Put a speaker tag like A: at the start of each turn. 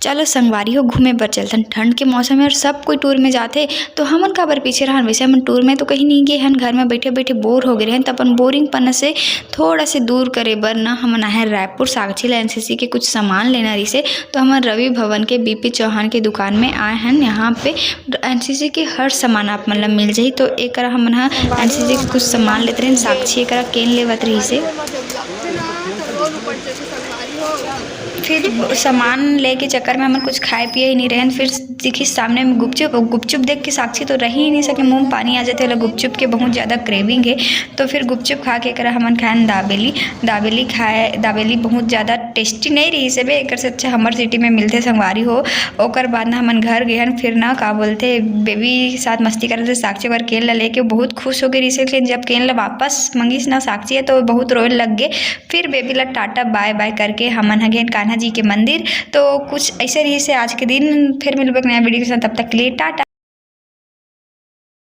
A: चलो संगवारी हो घूमे बर चलतन। ठंड के मौसम है और सब कोई टूर में जाते तो हमन काबर पीछे रहन। वैसे हमन टूर में तो कहीं नहीं गए हन, घर में बैठे बैठे बोर हो गए रहन। तो अपन बोरिंग पन से थोड़ा से दूर करे बर ना हमन आए रायपुर साक्षी ला एनसीसी के कुछ सामान लेना रही से। तो हमन रवि भवन के बीपी चौहान के दुकान में आए हैं। यहाँ पे एनसीसी के हर सामान आप मन ला मिल जाही। तो एक हमन हा एनसीसी के कुछ सामान लेते रहे। साक्षी एक केन लेवत रही से। फिर सामान लेके चक्कर में हमन कुछ खाए पिए ही नहीं रहन। फिर दिखी सामने में गुपचुप देख के साक्षी तो रह ही नहीं सके, मुंह में पानी आ जाते। गुपचुप के बहुत ज़्यादा क्रेविंग है। तो फिर गुपचुप खा के हमन खाएन दाबेली खाए। दाबेली बहुत ज़्यादा टेस्टी नहीं रही से बे, एक से अच्छा हमर सिटी में मिलते संगवारी हो। ओकर बाद ना हमन घर गए हन। फिर ना का बोलते बेबी साथ मस्ती करे थे। साक्षी और केन ला लेके बहुत खुश हो गई रही से। जब केन ला वापस मंगिस ना साक्षी है तो बहुत रोए लग गए। फिर बेबी ला टाटा बाय बाय करके हमन गए कान्हा जी के मंदिर। तो कुछ ऐसे रही से आज के दिन। फिर मिलबे नया वीडियो के साथ, तब तक के लिए टाटा।